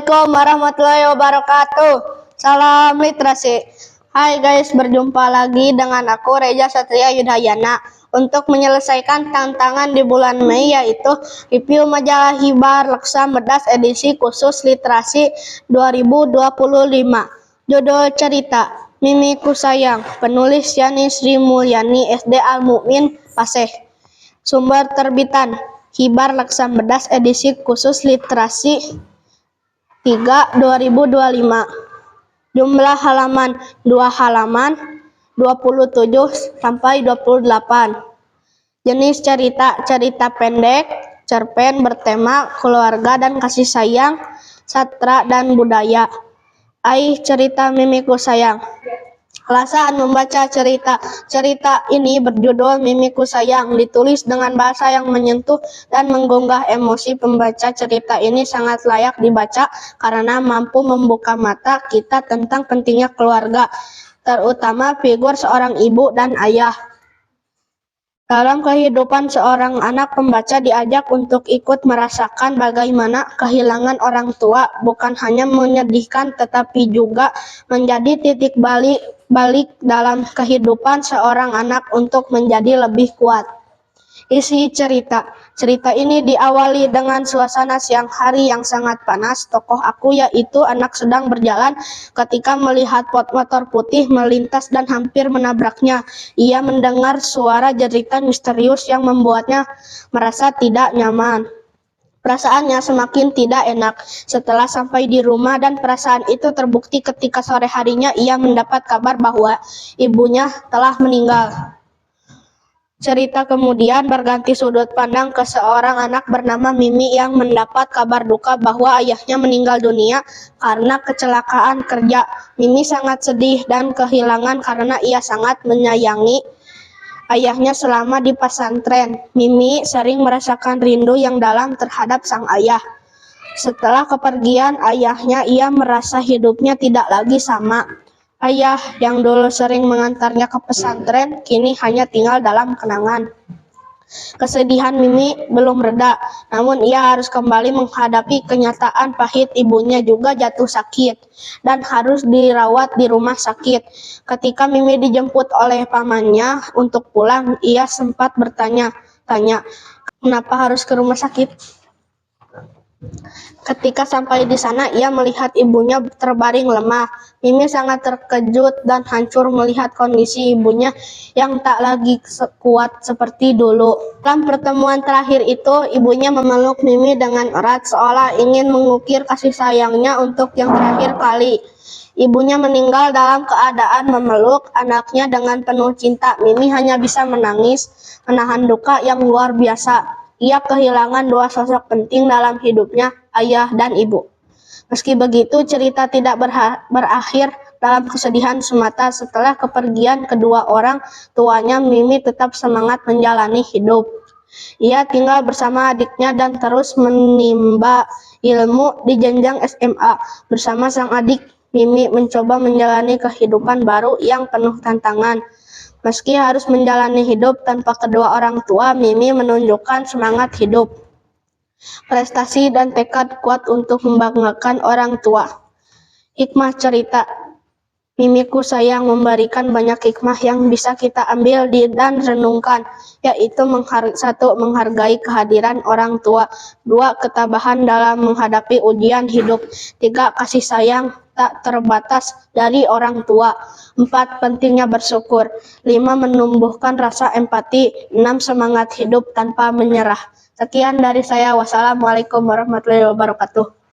Assalamualaikum warahmatullahi wabarakatuh. Salam literasi. Hai guys, berjumpa lagi dengan aku Reja Satria Yudhayana untuk menyelesaikan tantangan di bulan Mei, yaitu review majalah Hibar Laksa Medas edisi khusus literasi 2025. Judul cerita Mimiku Sayang, penulis Yani Sri Mulyani SD Al Mukmin Paseh. Sumber terbitan Hibar Laksa Medas edisi khusus literasi 3 2025. Jumlah halaman 2 halaman 27 sampai 28. Jenis cerita pendek, cerpen bertema keluarga dan kasih sayang, sastra dan budaya. Cerita Mimiku Sayang. Alasan membaca cerita ini berjudul Mimiku Sayang, ditulis dengan bahasa yang menyentuh dan menggugah emosi pembaca. Cerita ini sangat layak dibaca karena mampu membuka mata kita tentang pentingnya keluarga, terutama figur seorang ibu dan ayah. Dalam kehidupan seorang anak, pembaca diajak untuk ikut merasakan bagaimana kehilangan orang tua bukan hanya menyedihkan tetapi juga menjadi titik balik dalam kehidupan seorang anak untuk menjadi lebih kuat. Isi cerita ini diawali dengan suasana siang hari yang sangat panas. Tokoh aku, yaitu anak, sedang berjalan ketika melihat motor putih melintas dan hampir menabraknya. Ia mendengar suara jeritan misterius yang membuatnya merasa tidak nyaman. Perasaannya semakin tidak enak setelah sampai di rumah, dan perasaan itu terbukti ketika sore harinya ia mendapat kabar bahwa ibunya telah meninggal. Cerita kemudian berganti sudut pandang ke seorang anak bernama Mimi yang mendapat kabar duka bahwa ayahnya meninggal dunia karena kecelakaan kerja. Mimi sangat sedih dan kehilangan karena ia sangat menyayangi ayahnya selama di pesantren. Mimi sering merasakan rindu yang dalam terhadap sang ayah. Setelah kepergian ayahnya, ia merasa hidupnya tidak lagi sama. Ayah yang dulu sering mengantarnya ke pesantren kini hanya tinggal dalam kenangan. Kesedihan Mimi belum reda, namun ia harus kembali menghadapi kenyataan pahit. Ibunya juga jatuh sakit dan harus dirawat di rumah sakit. Ketika Mimi dijemput oleh pamannya untuk pulang, ia sempat bertanya-tanya, kenapa harus ke rumah sakit? Ketika sampai di sana, ia melihat ibunya terbaring lemah. Mimi sangat terkejut dan hancur melihat kondisi ibunya yang tak lagi kuat seperti dulu. Dalam pertemuan terakhir itu, ibunya memeluk Mimi dengan erat seolah ingin mengukir kasih sayangnya untuk yang terakhir kali. Ibunya meninggal dalam keadaan memeluk anaknya dengan penuh cinta. Mimi hanya bisa menangis, menahan duka yang luar biasa. Ia kehilangan dua sosok penting dalam hidupnya, ayah dan ibu. Meski begitu, cerita tidak berakhir dalam kesedihan semata. Setelah kepergian kedua orang tuanya, Mimi tetap semangat menjalani hidup. Ia tinggal bersama adiknya dan terus menimba ilmu di jenjang SMA. Bersama sang adik, Mimi mencoba menjalani kehidupan baru yang penuh tantangan. Meski harus menjalani hidup tanpa kedua orang tua, Mimi menunjukkan semangat hidup, prestasi, dan tekad kuat untuk membanggakan orang tua. Hikmah cerita Mimiku Sayang memberikan banyak hikmah yang bisa kita ambil dan renungkan, yaitu 1. Menghargai kehadiran orang tua. 2. Ketabahan dalam menghadapi ujian hidup. 3. Kasih sayang tak terbatas dari orang tua. 4. Pentingnya bersyukur. 5. Menumbuhkan rasa empati. 6. Semangat hidup tanpa menyerah. Sekian dari saya. Wassalamualaikum warahmatullahi wabarakatuh.